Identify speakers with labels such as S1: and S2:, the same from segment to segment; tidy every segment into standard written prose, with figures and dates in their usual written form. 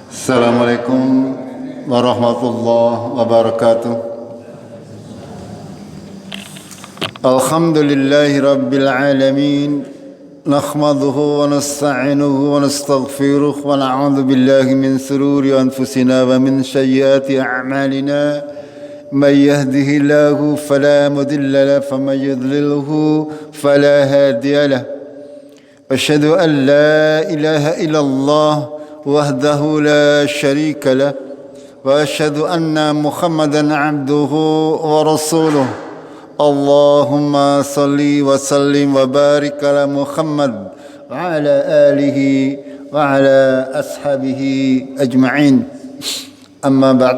S1: Assalamualaikum warahmatullahi wabarakatuh. Alhamdulillahi rabbil alamin. Nahmaduhu wa nasta'inuhu wa nastaghfiruh wa na'udzu billahi min shururi anfusina wa min sayyiati a'malina. May yahdihillahu fala mudilla lahu wa may yudlilhu fala hadiya lahu. Asyhadu an la ilaha illallah wahdahu la syarika lah wa asyhadu anna Muhammadan abduhu wa rasuluh. Allahumma salli wa sallim wa barik ala Muhammad wa ala alihi wa ala ashabihi ajma'in. Amma ba'd.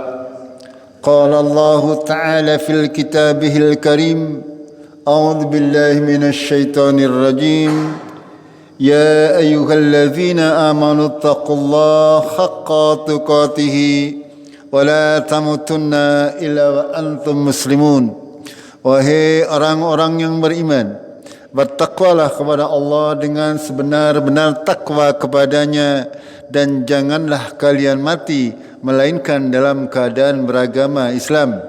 S1: Qala Allah ta'ala fil kitabihil karim. A'udzu billahi minasy syaithanir rajim. يا أيها الذين آمنوا اتقوا الله حق تقاته ولا تموتن إلا وأنتم مسلمون. Wahai orang-orang yang beriman, bertakwalah kepada Allah dengan sebenar-benar takwa kepadanya, dan janganlah kalian mati melainkan dalam keadaan beragama Islam.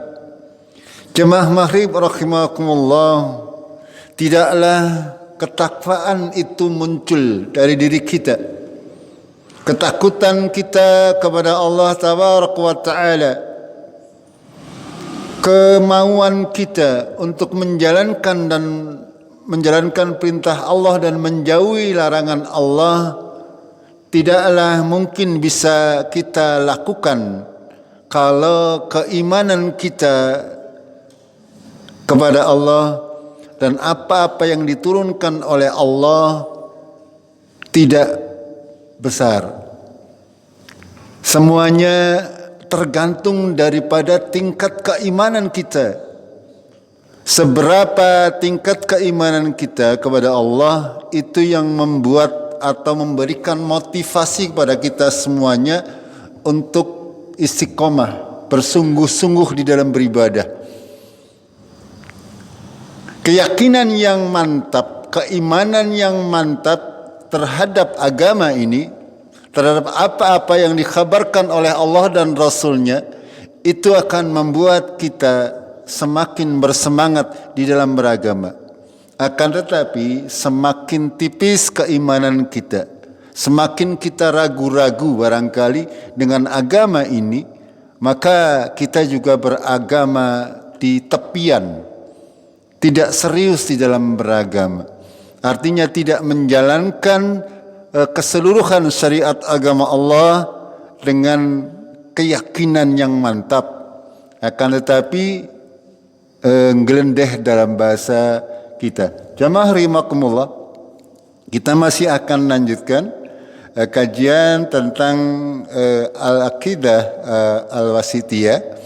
S1: Jemaah maghrib rahimakumullah, tidaklah ketakwaan itu muncul dari diri kita. Ketakutan kita kepada Allah Tabaraka wa Ta'ala, kemauan kita untuk menjalankan perintah Allah dan menjauhi larangan Allah, tidaklah mungkin bisa kita lakukan kalau keimanan kita kepada Allah dan apa-apa yang diturunkan oleh Allah tidak besar. Semuanya tergantung daripada tingkat keimanan kita. Seberapa tingkat keimanan kita kepada Allah, itu yang membuat atau memberikan motivasi kepada kita semuanya untuk istiqomah, bersungguh-sungguh di dalam beribadah. Keyakinan yang mantap, keimanan yang mantap terhadap agama ini, terhadap apa-apa yang dikhabarkan oleh Allah dan Rasul-Nya, itu akan membuat kita semakin bersemangat di dalam beragama. Akan tetapi semakin tipis keimanan kita, semakin kita ragu-ragu barangkali dengan agama ini, maka kita juga beragama di tepian, tidak serius di dalam beragama. Artinya tidak menjalankan keseluruhan syariat agama Allah dengan keyakinan yang mantap. Akan tetapi gelendeh dalam bahasa kita. Jamaah rahimakumullah, kita masih akan lanjutkan kajian tentang al-aqidah al-wasithiyah,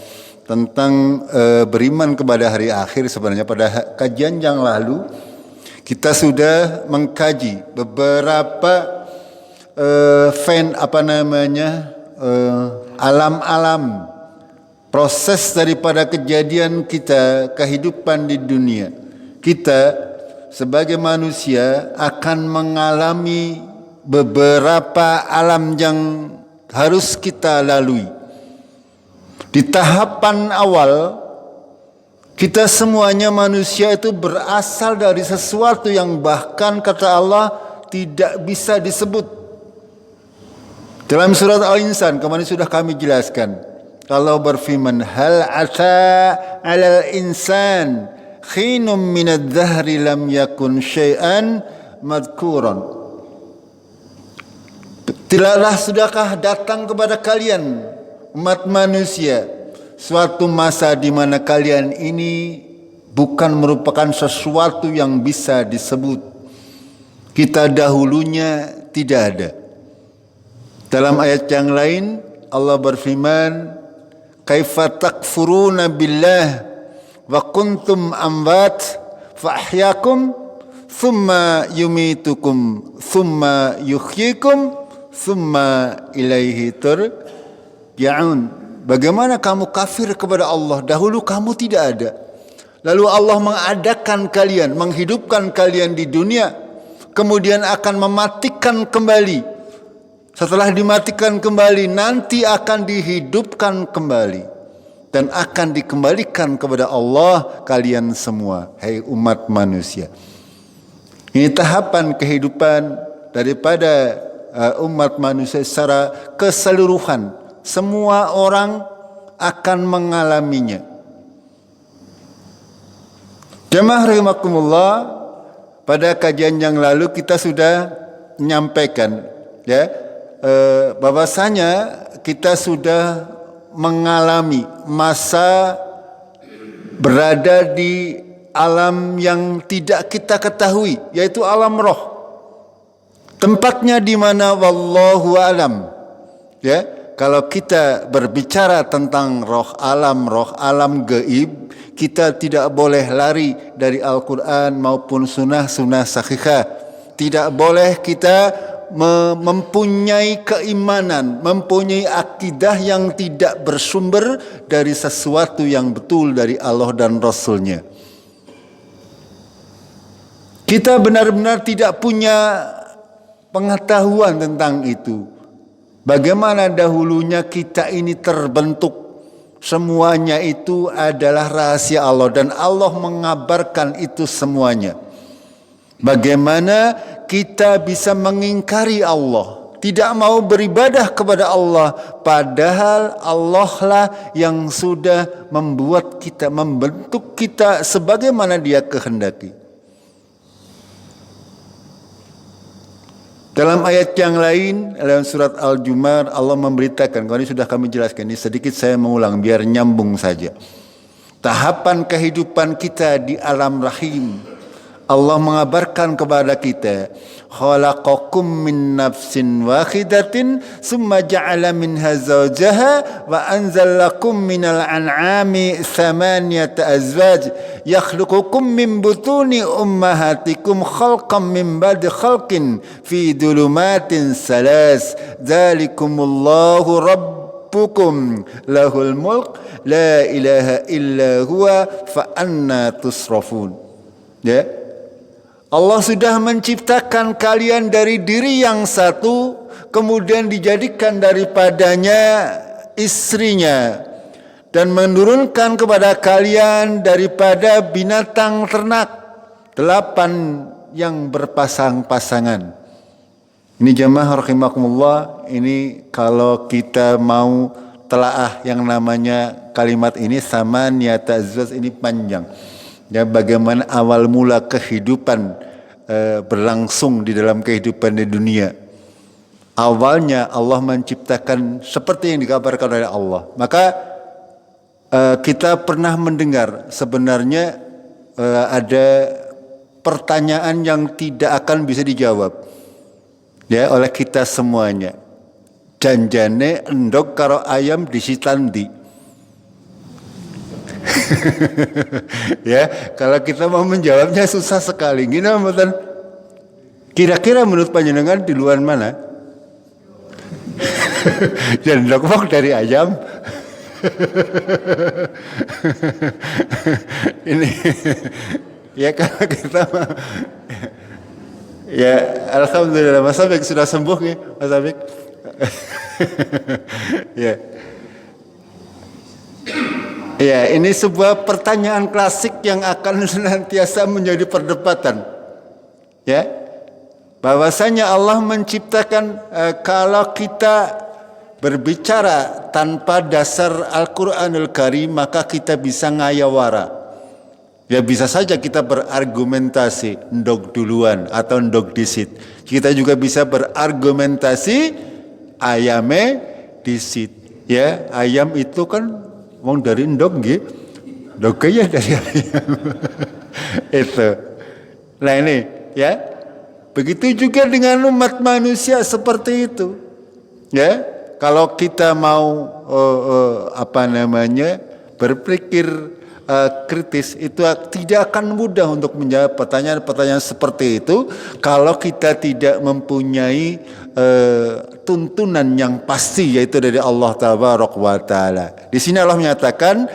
S1: tentang beriman kepada hari akhir. Sebenarnya pada kajian yang lalu kita sudah mengkaji beberapa alam-alam proses daripada kejadian kita, kehidupan di dunia. Kita sebagai manusia akan mengalami beberapa alam yang harus kita lalui. Di tahapan awal, kita semuanya manusia itu berasal dari sesuatu yang bahkan kata Allah tidak bisa disebut. Dalam surat Al-Insan kemarin sudah kami jelaskan. Allah berfirman, hal ata 'alal insan khinum minadh dhahri lam yakun syai'an madhkuran. Sudahkah datang kepada kalian umat manusia suatu masa di mana kalian ini bukan merupakan sesuatu yang bisa disebut. Kita dahulunya tidak ada. Dalam ayat yang lain Allah berfirman, kaifa takfuruna billah wa kuntum amwat fa ahyakum thumma yumitukum thumma yuhyikum thumma ilaihi turja'un. Bagaimana kamu kafir kepada Allah, dahulu kamu tidak ada, lalu Allah mengadakan kalian, menghidupkan kalian di dunia, kemudian akan mematikan kembali, Setelah dimatikan kembali, nanti akan dihidupkan kembali dan akan dikembalikan kepada Allah kalian semua, hai umat manusia. Ini tahapan kehidupan daripada umat manusia secara keseluruhan. Semua orang akan mengalaminya. Jemaah rahimakumullah, pada kajian yang lalu kita sudah menyampaikan ya, bahwasanya kita sudah mengalami masa berada di alam yang tidak kita ketahui, yaitu alam roh. Tempatnya di mana wallahu alam. Ya, kalau kita berbicara tentang roh alam gaib, kita tidak boleh lari dari Al-Quran maupun sunnah sahihah. Tidak boleh kita mempunyai keimanan, mempunyai akidah yang tidak bersumber dari sesuatu yang betul dari Allah dan Rasul-Nya. Kita benar-benar tidak punya pengetahuan tentang itu. Bagaimana dahulunya kita ini terbentuk. Semuanya itu adalah rahasia Allah dan Allah mengabarkan itu semuanya. Bagaimana kita bisa mengingkari Allah, tidak mau beribadah kepada Allah, padahal Allah lah yang sudah membuat kita, membentuk kita sebagaimana Dia kehendaki. Dalam ayat yang lain, dalam surat Al-Jumar, Allah memberitakan, kalau ini sudah kami jelaskan, ini sedikit saya mengulang biar nyambung saja. Tahapan kehidupan kita di alam rahim, Allah mengabarkan kepada kita, khalaqakum min nafsin wahidatin summa ja'ala minha zawjaha wa anzalakum minal an'ami thamaniyata azwaj yakhluqukum min butuni ummahatikum khalqan min ba'di khalqin fi dhulumatin salas dzalikumullahu rabbukum lahul mulk la ilaha illa huwa fa anna tusrafun. Ya, Allah sudah menciptakan kalian dari diri yang satu, kemudian dijadikan daripadanya istrinya, dan menurunkan kepada kalian daripada binatang ternak 8 yang berpasang-pasangan. Ini jemaah rahimakumullah, ini kalau kita mau telaah yang namanya kalimat ini sama niat azwaj, ini panjang. Ya, bagaimana awal mula kehidupan berlangsung di dalam kehidupan di dunia. Awalnya Allah menciptakan seperti yang dikabarkan oleh Allah. Maka kita pernah mendengar sebenarnya ada pertanyaan yang tidak akan bisa dijawab ya oleh kita semuanya. Janjane endog karo ayam disitandi. Ya, kalau kita mau menjawabnya susah sekali. Gimana mboten? Kira-kira menurut panjenengan di luar mana? Jandok mok dari ayam. Ini ya kalau kita ya alhamdulillah Mas Abik sudah sembuh ya Mas Abik. Ya. Ya, ini sebuah pertanyaan klasik yang akan senantiasa menjadi perdebatan. Ya, bahwasanya Allah menciptakan kalau kita berbicara tanpa dasar Al-Quranul Karim, maka kita bisa ngayawara. Ya, bisa saja kita berargumentasi ndog duluan atau ndog disit. Kita juga bisa berargumentasi ayame disit. Ya, ayam itu kan wong dari ndog nggih. Ndog ya dari ayam. Itu. Nah ini ya. Begitu juga dengan umat manusia seperti itu. Ya, kalau kita mau berpikir kritis, itu tidak akan mudah untuk menjawab pertanyaan-pertanyaan seperti itu kalau kita tidak mempunyai tuntunan yang pasti, yaitu dari Allah Tabaraka wa Ta'ala. Di sini Allah menyatakan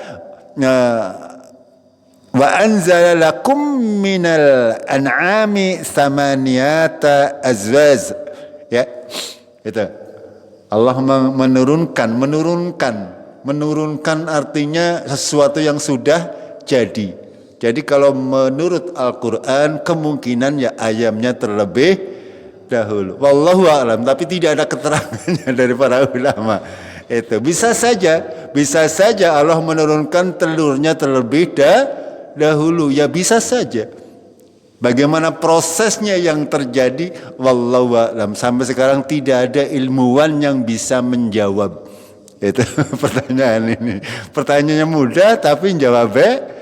S1: wa anzala lakum minal an'ami thamaniyata azwaj. Ya, itu. Allah menurunkan artinya sesuatu yang sudah jadi. Jadi kalau menurut Al-Quran kemungkinan ya ayamnya terlebih dahulu. Wallahu a'lam, tapi tidak ada keterangannya dari para ulama. Itu bisa saja Allah menurunkan telurnya terlebih dahulu, ya bisa saja. Bagaimana prosesnya yang terjadi, wallahu a'lam. Sampai sekarang tidak ada ilmuwan yang bisa menjawab. Itu pertanyaan ini. Pertanyaannya mudah tapi jawabnya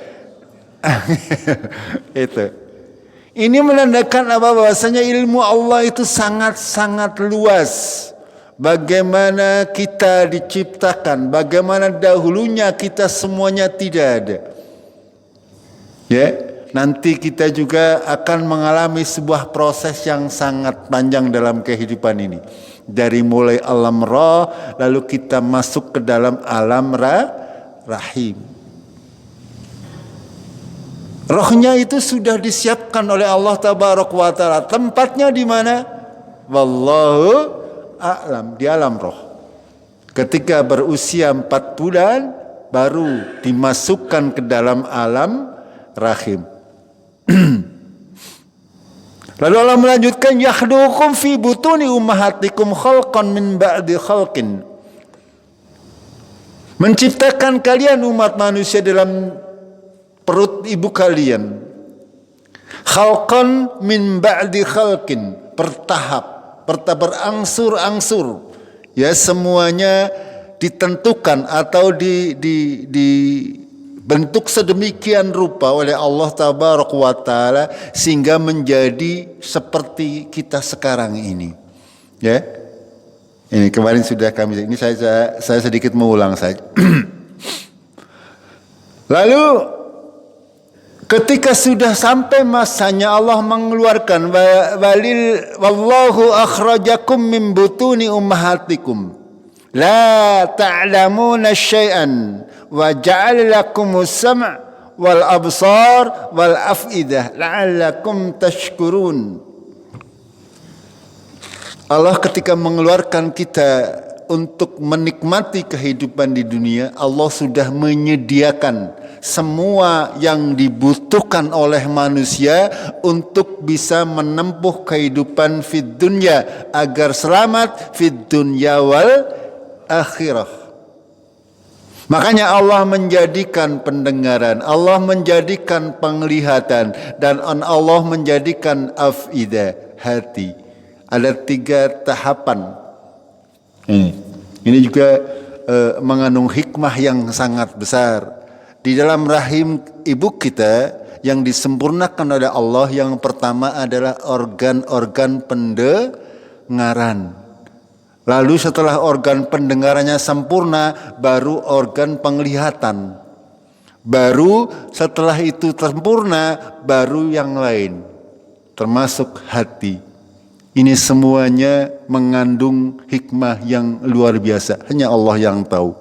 S1: itu. Ini menandakan apa? Bahwasanya ilmu Allah itu sangat-sangat luas. Bagaimana kita diciptakan, bagaimana dahulunya kita semuanya tidak ada. Ya. Nanti kita juga akan mengalami sebuah proses yang sangat panjang dalam kehidupan ini. Dari mulai alam roh, lalu kita masuk ke dalam alam rahim. Rohnya itu sudah disiapkan oleh Allah Tabaraka wa Ta'ala. Tempatnya di mana? Wallahu a'lam, di alam roh. Ketika berusia 4 bulan, baru dimasukkan ke dalam alam rahim. Lalu Allah melanjutkan, yakhluqukum fi butuni ummahatikum khalqan min ba'di khalqin. Menciptakan kalian umat manusia dalam perut ibu kalian. Khalqan min ba'di khalqin, bertahap, berangsur-angsur. Ya, semuanya ditentukan atau bentuk sedemikian rupa oleh Allah Tabaraka wa Ta'ala sehingga menjadi seperti kita sekarang ini. Ya, ini kemarin sudah kami. Ini saya sedikit mengulang saja. Lalu ketika sudah sampai masanya Allah mengeluarkan wallahu akhrajakum min butuni ummahatikum la ta'lamuna syai'an wa ja'ala lakumus sam' wal absar wal af'idah la'allakum tashkurun. Allah ketika mengeluarkan kita untuk menikmati kehidupan di dunia, Allah sudah menyediakan semua yang dibutuhkan oleh manusia untuk bisa menempuh kehidupan fid dunya agar selamat fid dunya wal akhirah. Makanya Allah menjadikan pendengaran, Allah menjadikan penglihatan, dan Allah menjadikan afidah, hati. Ada 3 tahapan. Ini juga mengandung hikmah yang sangat besar. Di dalam rahim ibu kita yang disempurnakan oleh Allah, yang pertama adalah organ-organ pendengaran. Lalu setelah organ pendengarannya sempurna, baru organ penglihatan. Baru setelah itu sempurna, baru yang lain, termasuk hati. Ini semuanya mengandung hikmah yang luar biasa. Hanya Allah yang tahu.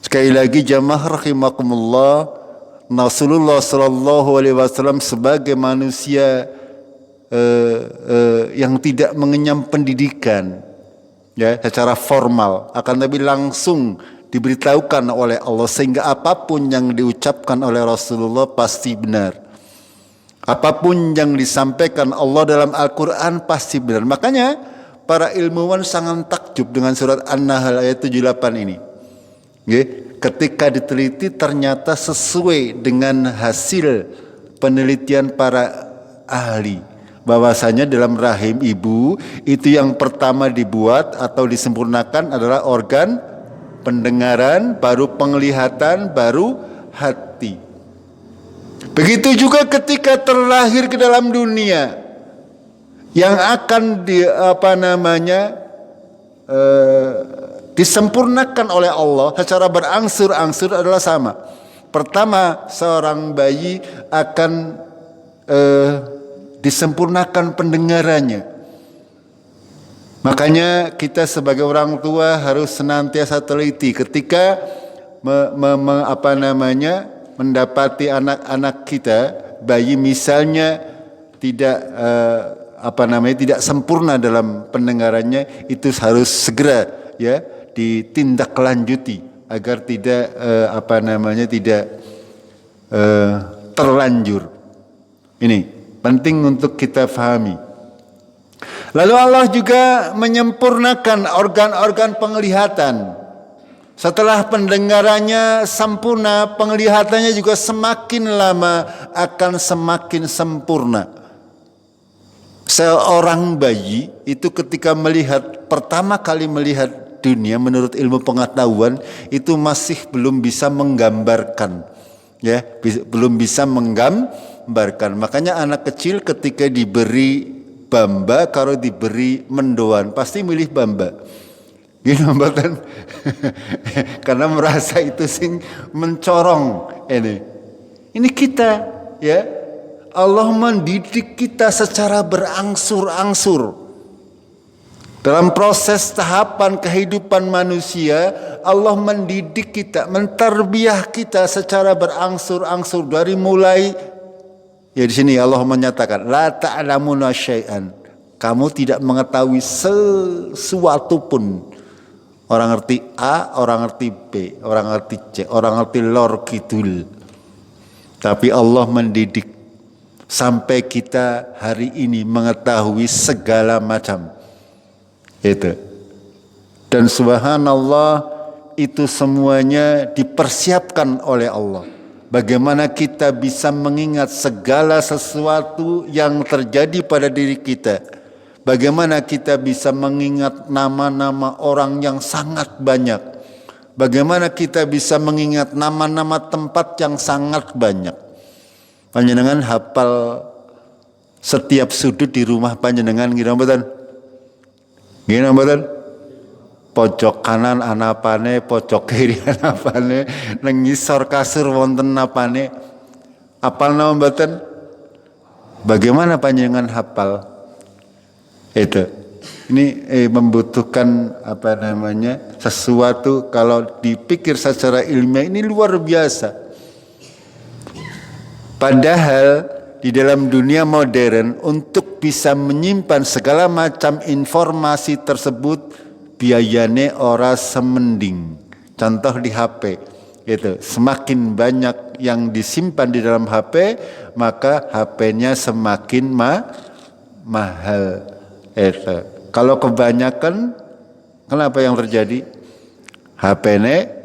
S1: Sekali lagi jamaah rahimakumullah, Rasulullah sallallahu alaihi wasallam sebagai manusia yang tidak mengenyam pendidikan, ya, secara formal, akan tapi langsung diberitahukan oleh Allah sehingga apapun yang diucapkan oleh Rasulullah pasti benar. Apapun yang disampaikan Allah dalam Al-Quran pasti benar. Makanya para ilmuwan sangat takjub dengan surat An-Nahl ayat 78 ini. Ketika diteliti ternyata sesuai dengan hasil penelitian para ahli, bahwasanya dalam rahim ibu itu yang pertama dibuat atau disempurnakan adalah organ pendengaran, baru penglihatan, baru hati. Begitu juga ketika terlahir ke dalam dunia, yang akan disempurnakan oleh Allah secara berangsur-angsur adalah sama. Pertama, seorang bayi akan disempurnakan pendengarannya. Makanya kita sebagai orang tua harus senantiasa teliti ketika mendapati anak-anak kita, bayi misalnya tidak tidak sempurna dalam pendengarannya, itu harus segera ya ditindaklanjuti agar tidak tidak terlanjur. Ini penting untuk kita pahami. Lalu Allah juga menyempurnakan organ-organ penglihatan. Setelah pendengarannya sempurna, penglihatannya juga semakin lama akan semakin sempurna. Seorang bayi itu ketika pertama kali melihat dunia menurut ilmu pengetahuan itu masih belum bisa menggambarkan, ya, belum bisa menggambarkan. Makanya anak kecil ketika diberi bamba, kalau diberi mendoan pasti milih bamba. Gini mboten. Karena merasa itu sing mencorong ini. Ini kita, ya. Allah mendidik kita secara berangsur-angsur. Dalam proses tahapan kehidupan manusia, Allah mendidik kita, menterbiah kita secara berangsur-angsur dari mulai, ya di sini Allah menyatakan la ta'lamuna syai'an. Kamu tidak mengetahui sesuatu pun. Orang ngerti A, orang ngerti B, orang ngerti C, orang ngerti lor kidul. Tapi Allah mendidik sampai kita hari ini mengetahui segala macam. Itu. Dan subhanallah, itu semuanya dipersiapkan oleh Allah. Bagaimana kita bisa mengingat segala sesuatu yang terjadi pada diri kita. Bagaimana kita bisa mengingat nama-nama orang yang sangat banyak. Bagaimana kita bisa mengingat nama-nama tempat yang sangat banyak. Panjenengan hafal setiap sudut di rumah panjenengan gitu mboten? Gini mboten? Pojok kanan anapane, pojok kiri anapane, nang ngisor kasur wonten napane. Hafal nama mboten? Bagaimana panjenengan hafal? Itu. Ini membutuhkan sesuatu kalau dipikir secara ilmiah ini luar biasa. Padahal di dalam dunia modern untuk bisa menyimpan segala macam informasi tersebut biayanya ora semending. Contoh di HP, itu semakin banyak yang disimpan di dalam HP, maka HP-nya semakin mahal. Itu. Kalau kebanyakan, kenapa yang terjadi? HP-nya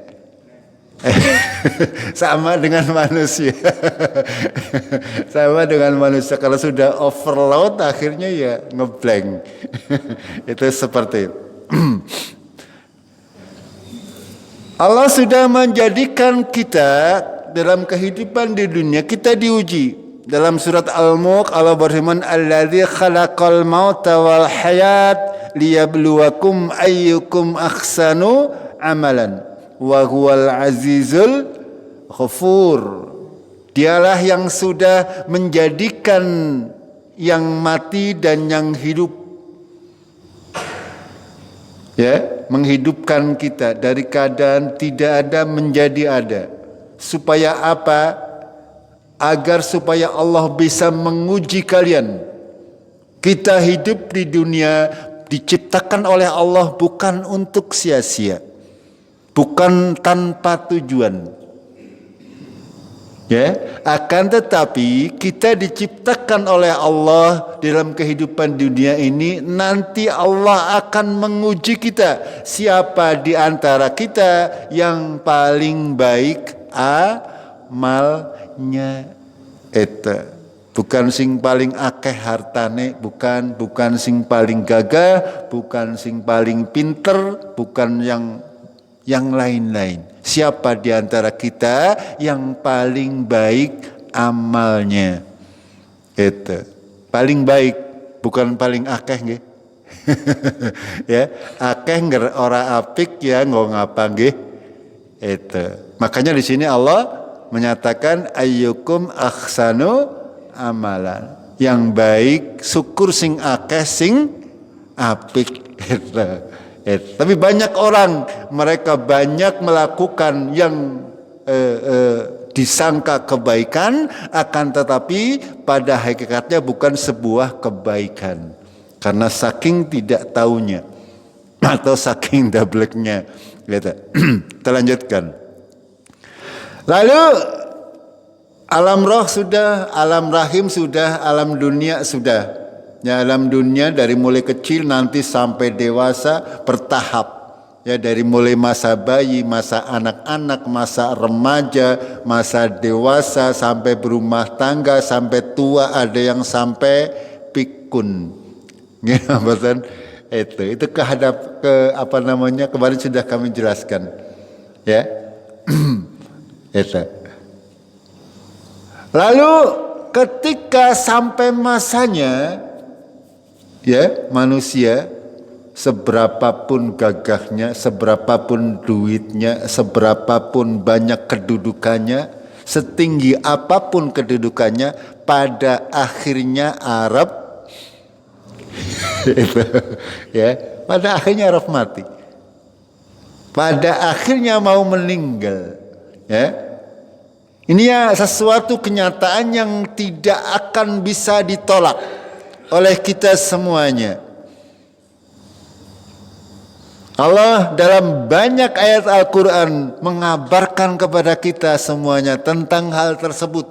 S1: sama dengan manusia. Sama dengan manusia. Kalau sudah overload akhirnya ya ngeblank. Itu seperti itu. Allah sudah menjadikan kita dalam kehidupan di dunia, kita diuji. Dalam surat Al-Mulk Allah berfirman, "Alladzi khalaqal mauta wal hayat liyabluwakum ayyukum ahsanu amalan wa huwal azizul ghafur." Dialah yang sudah menjadikan yang mati dan yang hidup. Ya, menghidupkan kita dari keadaan tidak ada menjadi ada. Supaya apa? Agar supaya Allah bisa menguji kalian. Kita hidup di dunia diciptakan oleh Allah bukan untuk sia-sia, bukan tanpa tujuan. Ya, akan tetapi kita diciptakan oleh Allah dalam kehidupan dunia ini, nanti Allah akan menguji kita. Siapa di antara kita yang paling baik amalnya? Eta bukan sing paling akeh hartane, bukan sing paling gagah, bukan sing paling pinter, bukan yang lain-lain. Siapa di antara kita yang paling baik amalnya? Eta paling baik, bukan paling akeh nggih. Ya, akeh ora apik ya ngapa nggih. Eta. Makanya di sini Allah menyatakan ayyukum ahsanu amalan. Yang baik syukur sing akeh sing apik. Tapi banyak orang mereka banyak melakukan yang disangka kebaikan, akan tetapi pada hakikatnya bukan sebuah kebaikan. Karena saking tidak taunya atau saking dableknya. Gitu. Kita lanjutkan. Lalu alam roh sudah, alam rahim sudah, alam dunia sudah. Ya, alam dunia dari mulai kecil nanti sampai dewasa bertahap. Ya, dari mulai masa bayi, masa anak-anak, masa remaja, masa dewasa, sampai berumah tangga, sampai tua, ada yang sampai pikun. Ya, betul. Itu kemarin sudah kami jelaskan. Ya. Itu. Lalu ketika sampai masanya, ya, manusia seberapapun gagahnya, seberapapun duitnya, seberapapun banyak kedudukannya, setinggi apapun kedudukannya, pada akhirnya Arab itu, ya, pada akhirnya Arab mati. Pada akhirnya mau meninggal, ya. Ini ya sesuatu kenyataan yang tidak akan bisa ditolak oleh kita semuanya. Allah dalam banyak ayat Al-Quran mengabarkan kepada kita semuanya tentang hal tersebut.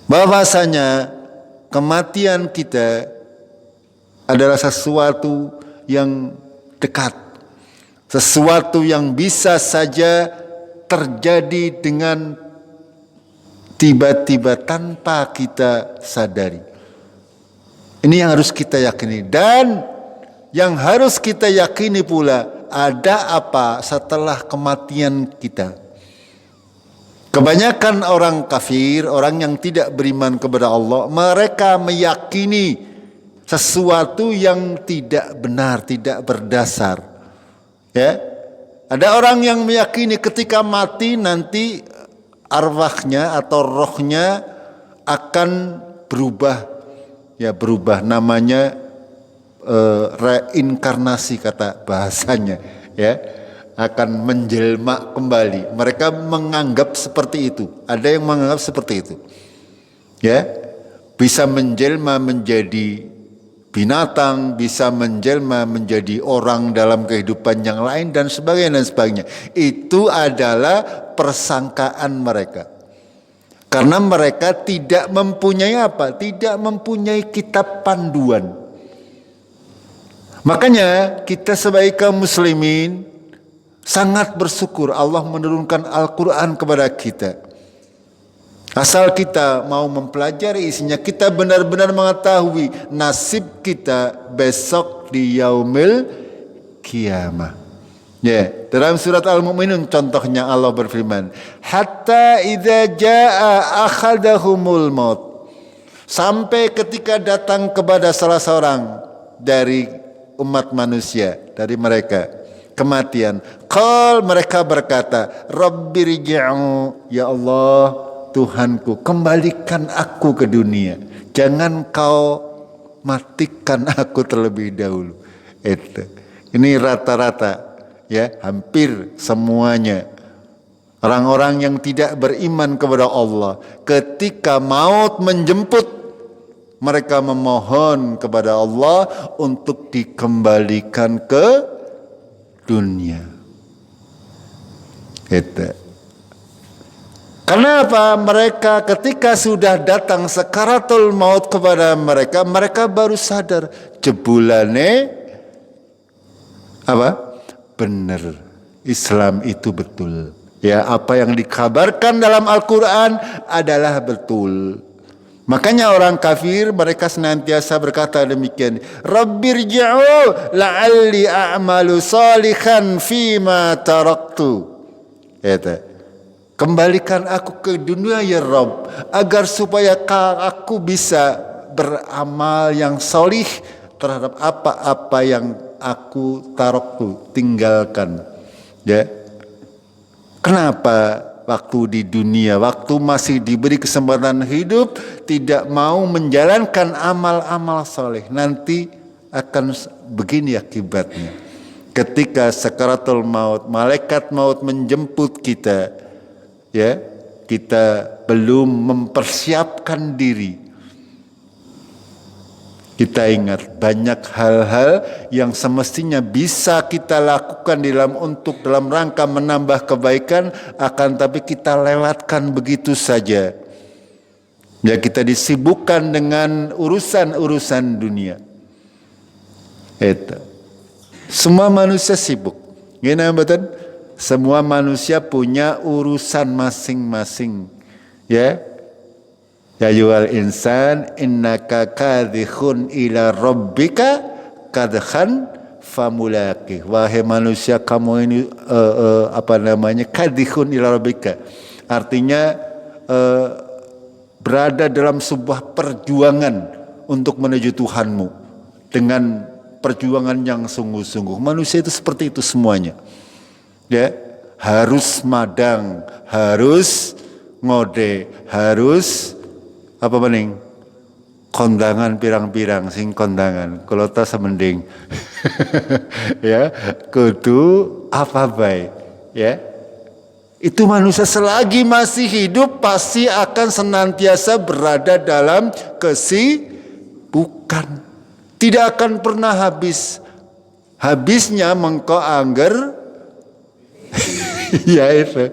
S1: Bahwasanya kematian kita adalah sesuatu yang dekat. Sesuatu yang bisa saja terjadi dengan tiba-tiba tanpa kita sadari. Ini yang harus kita yakini. Dan yang harus kita yakini pula, ada apa setelah kematian kita. Kebanyakan orang kafir, orang yang tidak beriman kepada Allah, mereka meyakini sesuatu yang tidak benar, tidak berdasar. Ya, ada orang yang meyakini ketika mati nanti arwahnya atau rohnya akan berubah. Ya, berubah, namanya reinkarnasi kata bahasanya, ya, akan menjelma kembali. Mereka menganggap seperti itu. Ada yang menganggap seperti itu. Ya, bisa menjelma menjadi binatang, bisa menjelma menjadi orang dalam kehidupan yang lain dan sebagainya dan sebagainya. Itu adalah persangkaan mereka. Karena mereka tidak mempunyai apa? Tidak mempunyai kitab panduan. Makanya kita sebagai kaum muslimin sangat bersyukur Allah menurunkan Al-Quran kepada kita. Asal kita mau mempelajari isinya, kita benar-benar mengetahui nasib kita besok di yaumil qiyamah. Ya, dalam surat Al-Mu'minun contohnya Allah berfirman, hatta idza jaa akhadahumul maut. Sampai ketika datang kepada salah seorang dari umat manusia, dari mereka, kematian. Qal, mereka berkata, Rabbirji'u, ya Allah, Tuhanku, kembalikan aku ke dunia. Jangan kau matikan aku terlebih dahulu. Itu. Ini rata-rata, ya, hampir semuanya orang-orang yang tidak beriman kepada Allah, ketika maut menjemput, mereka memohon kepada Allah untuk dikembalikan ke dunia. Itu. Kenapa? Mereka ketika sudah datang sakaratul maut kepada mereka, mereka baru sadar jebulane apa? Benar, Islam itu betul. Ya, apa yang dikabarkan dalam Al-Quran adalah betul. Makanya orang kafir mereka senantiasa berkata demikian, Rabbirji'u la'alli a'malu salihan fima taraktu. Itu. Kembalikan aku ke dunia ya Rabb, agar supaya aku bisa beramal yang solih terhadap apa-apa yang aku taraktu, tinggalkan. Ya. Kenapa? Waktu di dunia, waktu masih diberi kesempatan hidup, tidak mau menjalankan amal-amal soleh, nanti akan begini akibatnya. Ketika sakaratul maut, malaikat maut menjemput kita, ya, kita belum mempersiapkan diri. Kita ingat banyak hal-hal yang semestinya bisa kita lakukan dalam rangka menambah kebaikan, akan tapi kita lewatkan begitu saja. Ya, kita disibukkan dengan urusan-urusan dunia. Itu. Semua manusia sibuk. Gini betul? Semua manusia punya urusan masing-masing. Ya. Ya yuwal insan innaka kadhikhun ila rabbika kadhan famulaqih. Wahai manusia, kamu ini kadhikhun ila rabbika. Artinya berada dalam sebuah perjuangan untuk menuju Tuhanmu dengan perjuangan yang sungguh-sungguh. Manusia itu seperti itu semuanya. Ya, harus madang, harus ngode, harus apa maning? Kondangan pirang-pirang sing kondangan. Kalau tak semending. Ya, kudu apa baik, ya. Itu manusia selagi masih hidup pasti akan senantiasa berada dalam kesibukan. Tidak akan pernah habis. Habisnya mengko angger. Ya itu.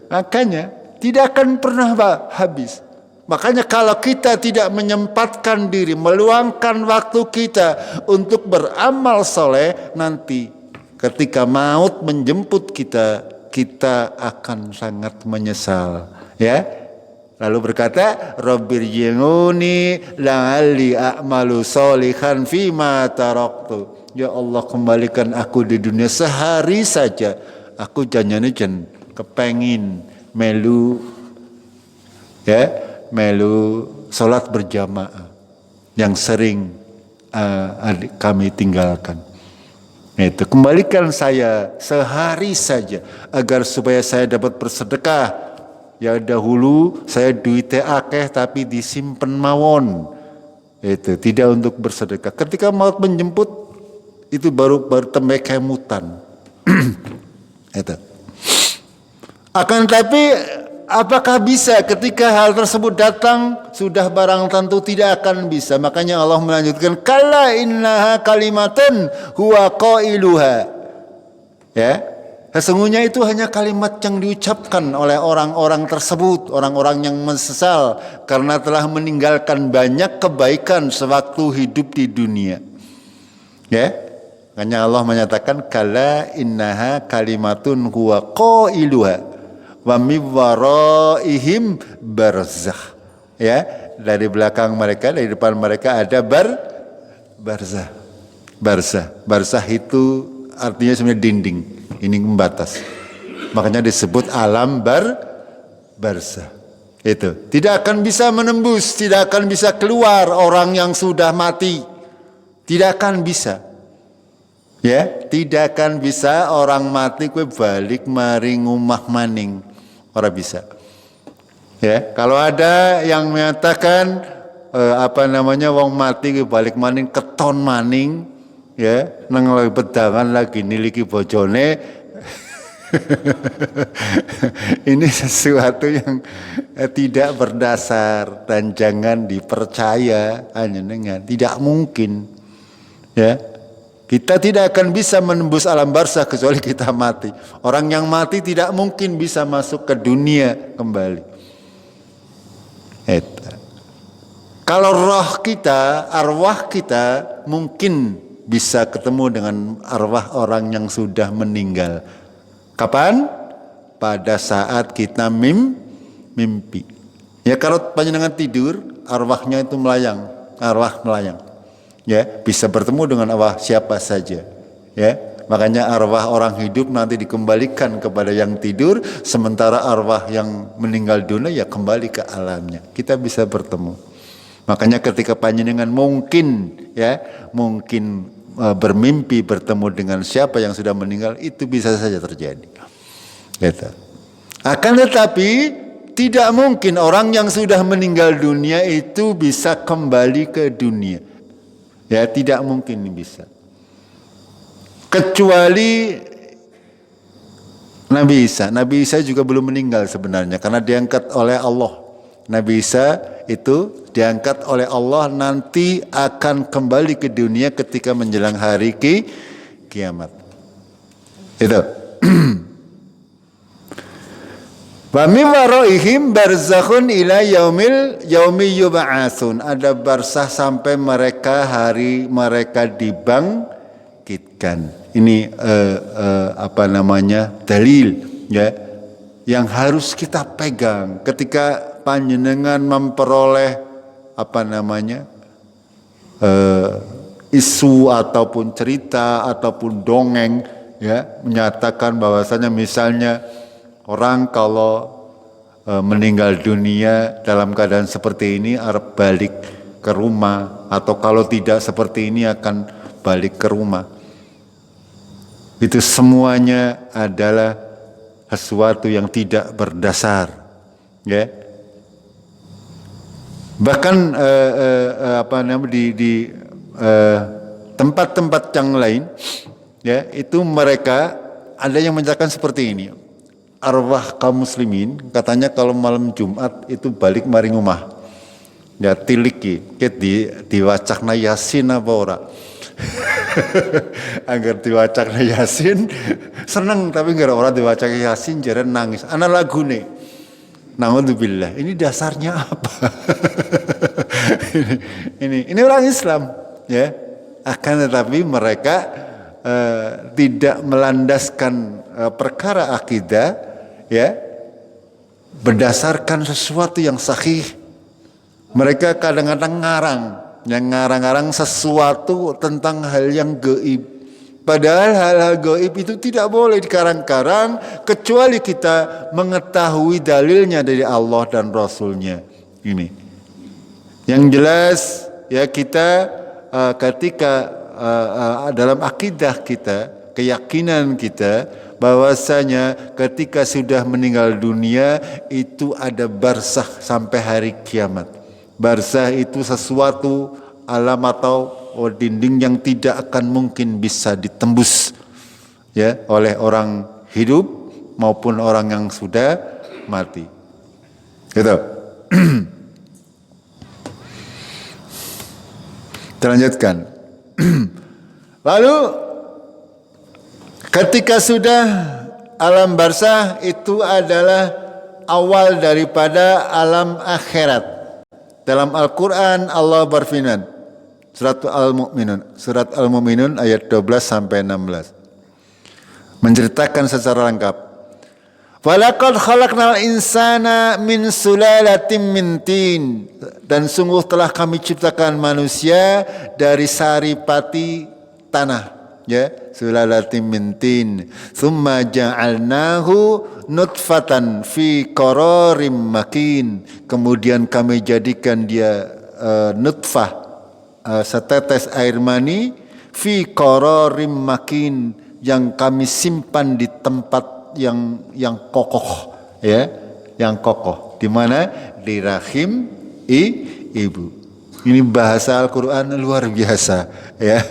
S1: Makanya tidak akan pernah habis. Makanya kalau kita tidak menyempatkan diri, meluangkan waktu kita untuk beramal soleh, nanti ketika maut menjemput kita, kita akan sangat menyesal, ya. Lalu berkata, Rabbirji'uni la'alli a'malu sholihan fima taraktu. Ya Allah, kembalikan aku di dunia sehari saja. Aku janjane kepengin melu, ya, melu salat berjamaah yang sering kami tinggalkan. Itu, kembalikan saya sehari saja agar supaya saya dapat bersedekah. Ya dahulu saya duitnya akeh tapi disimpen mawon. Itu tidak untuk bersedekah. Ketika maut menjemput itu baru tembe kemutan. Itu. Akan tapi apakah bisa ketika hal tersebut datang? Sudah barang tentu tidak akan bisa. Makanya Allah melanjutkan, kalla innaha kalimatun huwa qailuha. Ya, sesungguhnya itu hanya kalimat yang diucapkan oleh orang-orang tersebut, orang-orang yang menyesal karena telah meninggalkan banyak kebaikan sewaktu hidup di dunia. Ya, makanya Allah menyatakan kalla innaha kalimatun huwa qailuha wa min waraihim barzakh. Ya, dari belakang mereka, dari depan mereka ada barzah. Barzah itu artinya sebenarnya dinding, ini membatas. Makanya disebut alam barzah. Itu tidak akan bisa menembus, tidak akan bisa keluar orang yang sudah mati. Tidak akan bisa. Ya, tidak akan bisa orang mati kue balik mari ngumah maning. Ora bisa. Ya, kalau ada yang menyatakan wong mati kue balik maning keton maning, ya, nang lagi pedangan lagi niliki bojone. Ini sesuatu yang tidak berdasar dan jangan dipercaya hanya dengan tidak mungkin. Ya. Kita tidak akan bisa menembus alam barzah kecuali kita mati. Orang yang mati tidak mungkin bisa masuk ke dunia kembali. Kalau roh kita, arwah kita mungkin bisa ketemu dengan arwah orang yang sudah meninggal. Kapan? Pada saat kita mimpi. Ya, kalau panjenengan tidur, arwahnya itu melayang, arwah melayang. Ya, bisa bertemu dengan arwah siapa saja. Ya, makanya arwah orang hidup nanti dikembalikan kepada yang tidur, sementara arwah yang meninggal dunia ya kembali ke alamnya. Kita bisa bertemu. Makanya ketika panjenengan mungkin bermimpi bertemu dengan siapa yang sudah meninggal, itu bisa saja terjadi. Gitu. Akan tetapi tidak mungkin orang yang sudah meninggal dunia itu bisa kembali ke dunia. Ya, tidak mungkin bisa. Kecuali Nabi Isa juga belum meninggal sebenarnya karena diangkat oleh Allah. Nabi Isa itu diangkat oleh Allah, nanti akan kembali ke dunia ketika menjelang hari kiamat. Itu. Wa min waraihim barzakhun ila yaumi yub'atsun. Ada barzah sampai hari mereka dibangkitkan. Ini dalil ya yang harus kita pegang ketika panjenengan memperoleh isu ataupun cerita ataupun dongeng ya menyatakan bahwasanya misalnya orang kalau meninggal dunia dalam keadaan seperti ini harus balik ke rumah, atau kalau tidak seperti ini akan balik ke rumah. Itu semuanya adalah sesuatu yang tidak berdasar, ya. Bahkan di tempat-tempat yang lain, ya, itu mereka ada yang menyatakan seperti ini. Arwah kaum muslimin katanya kalau malam Jumat itu balik mari rumah. Ya tiliki, diwacakna Yasin apa ora? Agar diwacakna Yasin seneng, tapi gara orang diwacak Yasin jaren nangis. Ana lagune. Naudzubillah. Ini dasarnya apa? ini orang Islam, ya. Akan tetapi mereka tidak melandaskan perkara akidah, ya, berdasarkan sesuatu yang sahih. Mereka kadang-kadang ngarang sesuatu tentang hal yang gaib. Padahal hal-hal gaib itu tidak boleh dikarang-karang kecuali kita mengetahui dalilnya dari Allah dan Rasulnya. Ini yang jelas, ya, kita ketika dalam akidah kita, keyakinan kita bahwasanya ketika sudah meninggal dunia itu ada barzah sampai hari kiamat. Barzah itu sesuatu alam atau dinding yang tidak akan mungkin bisa ditembus, ya, oleh orang hidup maupun orang yang sudah mati. Gitu. Terlanjutkan. Lalu ketika sudah alam barzah itu adalah awal daripada alam akhirat. Dalam Al-Quran Allah berfirman, surat Al-Mu'minun ayat 12 sampai 16, menceritakan secara lengkap. Walaqad khalaqnal insana min sulalatin min tin, dan sungguh telah kami ciptakan manusia dari saripati tanah, ya, sulalatin min tin. Tsumma ja'alnahu nutfatan fi qararim makin, kemudian kami jadikan dia nutfah, setetes air mani, fi qararim makin, yang kami simpan di tempat yang kokoh, ya, yang kokoh. Di mana? Di rahim ibu. Ini bahasa Al-Quran luar biasa, ya.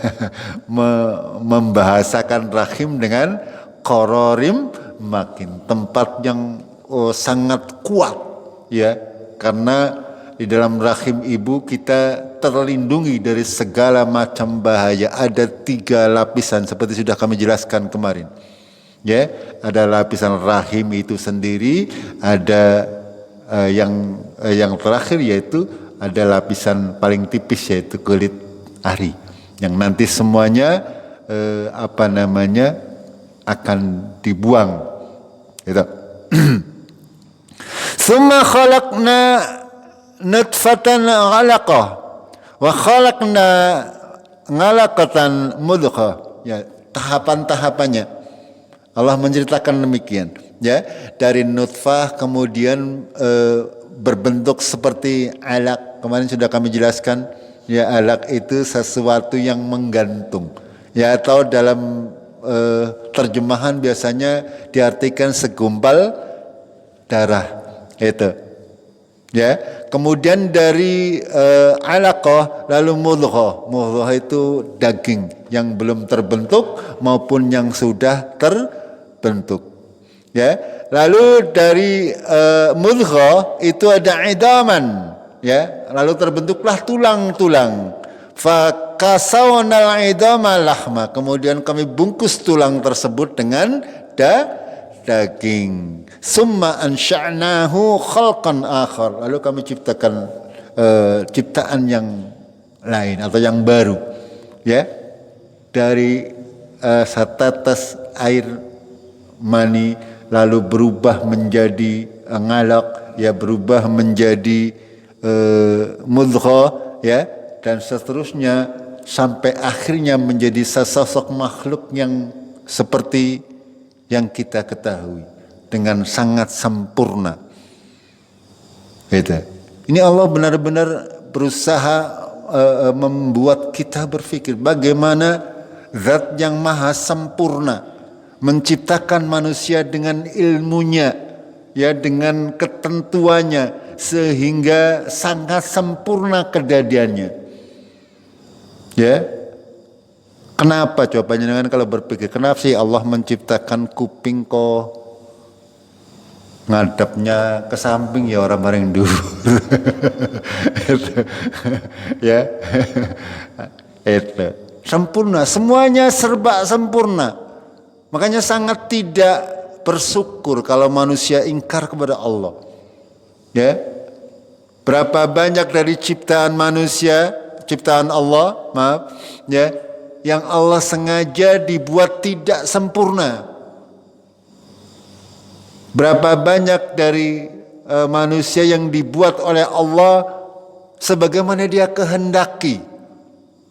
S1: Membahasakan rahim dengan qararim makin, tempat yang sangat kuat, ya, karena di dalam rahim ibu kita terlindungi dari segala macam bahaya. Ada 3 lapisan seperti sudah kami jelaskan kemarin, ya. Ada lapisan rahim itu sendiri, ada yang terakhir yaitu ada lapisan paling tipis yaitu kulit ari, yang nanti semuanya akan dibuang, gitu. Tsumma khalaqna nutfatan 'alaqah wa khalaqna 'alaqatan mudghah, ya, tahapan-tahapannya Allah menceritakan demikian, ya, dari nutfah kemudian berbentuk seperti alaq. Kemarin sudah kami jelaskan, ya, alaq itu sesuatu yang menggantung, ya, atau dalam terjemahan biasanya diartikan segumpal darah, itu, ya. Kemudian dari alaqah lalu mudghah itu daging yang belum terbentuk maupun yang sudah terbentuk. Ya, lalu dari mudghah itu ada idaman, ya, lalu terbentuklah tulang-tulang. Fakasawnal idama lahma, kemudian kami bungkus tulang tersebut dengan daging. Summa ansha'nahu khalqan akhar, lalu kami ciptakan ciptaan yang lain atau yang baru, ya, dari setetes air mani lalu berubah menjadi ngalaq, ya, berubah menjadi mudghah, ya, dan seterusnya sampai akhirnya menjadi sesosok makhluk yang seperti yang kita ketahui dengan sangat sempurna. Gitu. Ini Allah benar-benar berusaha membuat kita berpikir bagaimana zat yang maha sempurna menciptakan manusia dengan ilmunya, ya, dengan ketentuannya, sehingga sangat sempurna kejadiannya. Ya, kenapa coba jangan kalau berpikir kenapa sih Allah menciptakan kuping kok ngadapnya ke samping, ya orang bareng dulu. Ya, itu sempurna, semuanya serba sempurna. Makanya sangat tidak bersyukur kalau manusia ingkar kepada Allah. Ya, berapa banyak dari ciptaan manusia, ciptaan Allah, maaf, ya, yang Allah sengaja dibuat tidak sempurna. Berapa banyak dari manusia yang dibuat oleh Allah sebagaimana Dia kehendaki.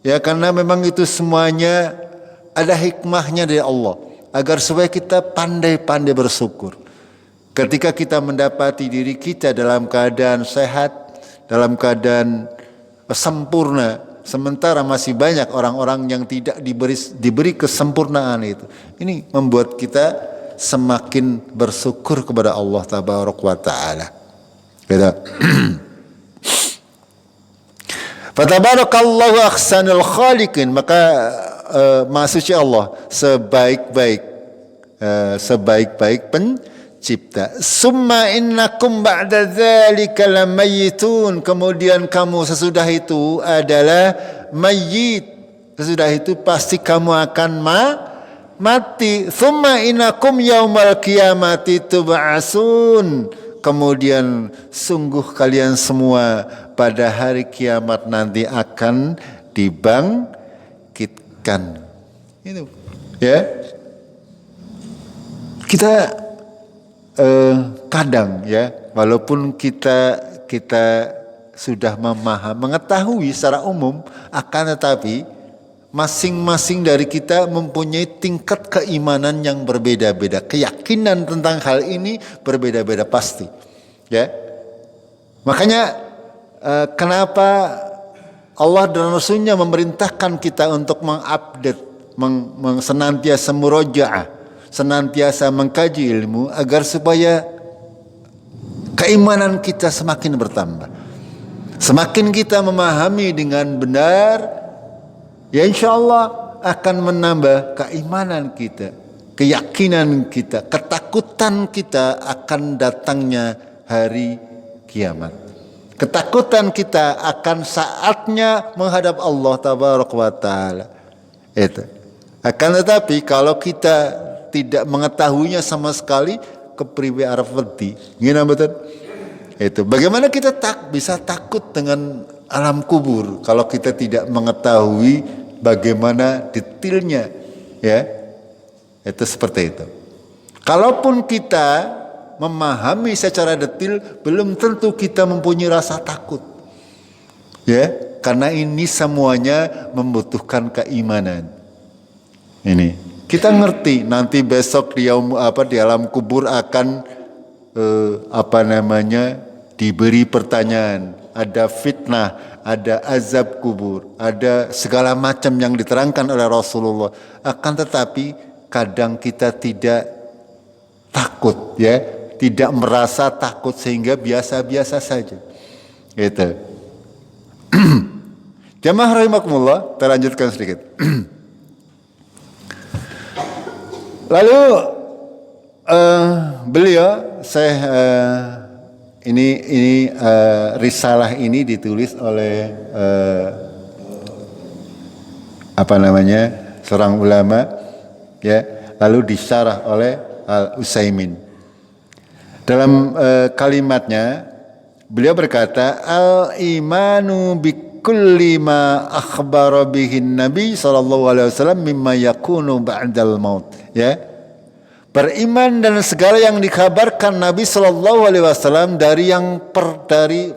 S1: Ya, karena memang itu semuanya ada hikmahnya dari Allah agar supaya kita pandai-pandai bersyukur. Ketika kita mendapati diri kita dalam keadaan sehat, dalam keadaan sempurna, sementara masih banyak orang-orang yang tidak diberi kesempurnaan itu. Ini membuat kita semakin bersyukur kepada Allah Tabaraka wa Ta'ala. Gitu. Fatabarakallahu ahsanul khaliqin, maka maksudnya Allah sebaik-baik pencipta. Summa innakum ba'da dzalika lamayitun, kemudian kamu sesudah itu adalah mayyit, sesudah itu pasti kamu akan mati. Summa innakum yaumal qiyamati tub'atsun, kemudian sungguh kalian semua pada hari kiamat nanti akan dibangkitkan. Itu, ya. Kita kadang, ya, walaupun kita sudah mengetahui secara umum, akan tetapi masing-masing dari kita mempunyai tingkat keimanan yang berbeda-beda, keyakinan tentang hal ini berbeda-beda pasti, ya. Makanya kenapa Allah dan Rasulnya memerintahkan kita untuk mengupdate, senantiasa murojaah, senantiasa mengkaji ilmu agar supaya keimanan kita semakin bertambah. Semakin kita memahami dengan benar, ya insya Allah akan menambah keimanan kita, keyakinan kita, ketakutan kita akan datangnya hari kiamat. Ketakutan kita akan saatnya menghadap Allah Tabaraka wa Ta'ala. Itu. Akan tetapi kalau kita tidak mengetahuinya sama sekali, kepriwe arep wedi. Ngene betul? Itu. Bagaimana kita bisa takut dengan alam kubur kalau kita tidak mengetahui bagaimana detailnya, ya. Itu seperti itu. Kalaupun kita memahami secara detail, belum tentu kita mempunyai rasa takut, ya, karena ini semuanya membutuhkan keimanan. Ini kita ngerti nanti besok di alam kubur akan diberi pertanyaan, ada fitnah, ada azab kubur, ada segala macam yang diterangkan oleh Rasulullah. Akan tetapi kadang kita tidak takut, ya, tidak merasa takut sehingga biasa-biasa saja. Gitu. Jamaah rahimakumullah, kita lanjutkan sedikit. Lalu beliau ini risalah ini ditulis oleh seorang ulama, ya, lalu disyarah oleh Al-Utsaimin. Dalam kalimatnya beliau berkata, al-imanu bikulli ma akhbara bihin Nabi sallallahu alaihi wasallam mimma yakunu ba'dal maut, ya. Beriman dan segala yang dikabarkan Nabi sallallahu alaihi wasallam dari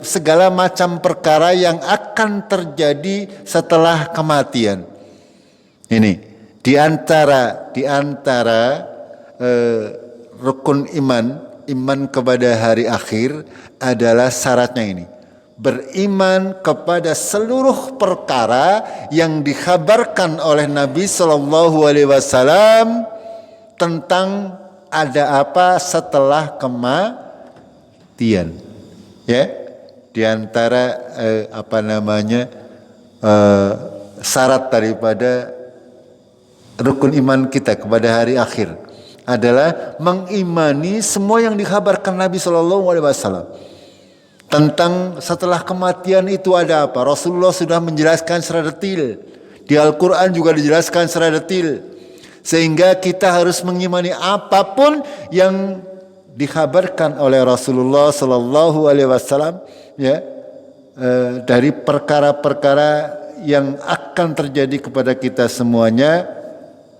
S1: segala macam perkara yang akan terjadi setelah kematian. Ini di antara rukun iman kepada hari akhir adalah syaratnya ini. Beriman kepada seluruh perkara yang dikhabarkan oleh Nabi sallallahu alaihi wasallam tentang ada apa setelah kematian. Ya, di antara syarat daripada rukun iman kita kepada hari akhir adalah mengimani semua yang dikhabarkan Nabi sallallahu alaihi wasallam tentang setelah kematian itu ada apa. Rasulullah sudah menjelaskan secara detail. Di Al-Qur'an juga dijelaskan secara detail. Sehingga kita harus mengimani apapun yang dikhabarkan oleh Rasulullah sallallahu alaihi wasallam, ya, dari perkara-perkara yang akan terjadi kepada kita semuanya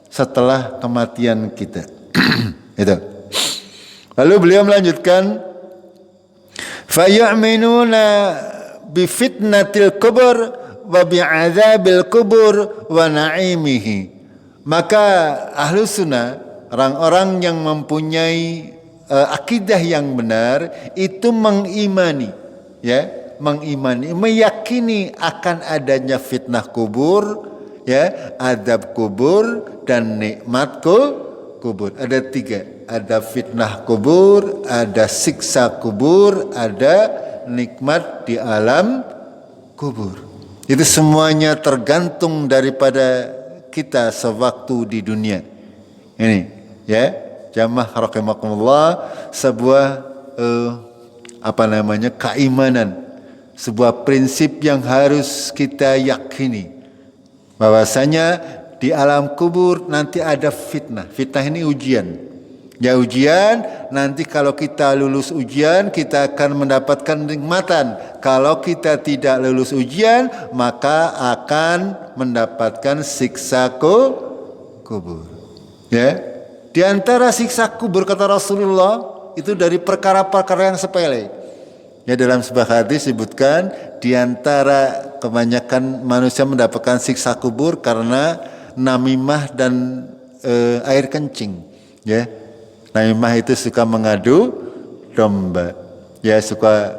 S1: setelah kematian kita. Itu. Lalu beliau melanjutkan, fayu'minuna bi fitnatil kubur wa bi'adzabil kubur wa na'imihi. Maka ahlu sunnah, orang-orang yang mempunyai akidah yang benar itu mengimani, ya, meyakini akan adanya fitnah kubur, ya, adab kubur dan nikmat kubur. Ada 3, ada fitnah kubur, ada siksa kubur, ada nikmat di alam kubur. Itu semuanya tergantung daripada kita sewaktu di dunia ini, ya, jamaah rahimakumullah, sebuah keimanan, sebuah prinsip yang harus kita yakini bahwasanya di alam kubur nanti ada fitnah. Fitnah ini ujian. Ya, ujian, nanti kalau kita lulus ujian kita akan mendapatkan nikmatan. Kalau kita tidak lulus ujian maka akan mendapatkan siksa kubur. Ya. Di antara siksa kubur kata Rasulullah itu dari perkara-perkara yang sepele. Ya, dalam sebuah hadis disebutkan di antara kebanyakan manusia mendapatkan siksa kubur karena namimah dan air kencing, ya. Namimah itu suka mengadu domba, ya, suka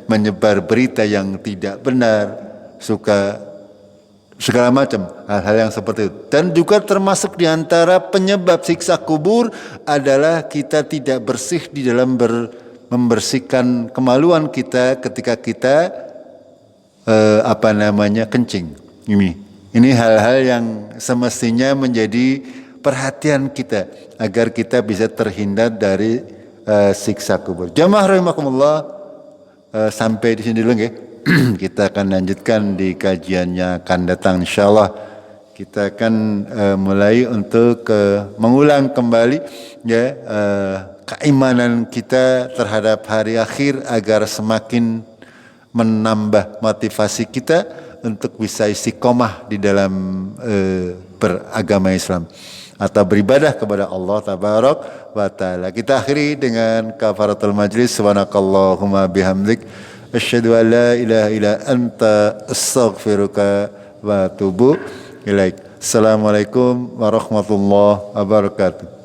S1: menyebar berita yang tidak benar, suka segala macam hal-hal yang seperti itu. Dan juga termasuk di antara penyebab siksa kubur adalah kita tidak bersih di dalam membersihkan kemaluan kita ketika kita kencing. Ini hal-hal yang semestinya menjadi perhatian kita agar kita bisa terhindar dari siksa kubur. Jamaah rahimakumullah, sampai di sini dulu, ya. Kita akan lanjutkan di kajiannya akan datang insyaallah. Kita akan mulai untuk mengulang kembali, ya, keimanan kita terhadap hari akhir agar semakin menambah motivasi kita untuk bisa istiqomah di dalam beragama Islam atau beribadah kepada Allah tabarak wa taala. Kita akhiri dengan kafaratul majlis. Subhanakallahumma bihamdik asyhadu an la ilaha illa anta astaghfiruka wa atubu ilaik. Assalamualaikum warahmatullahi wabarakatuh.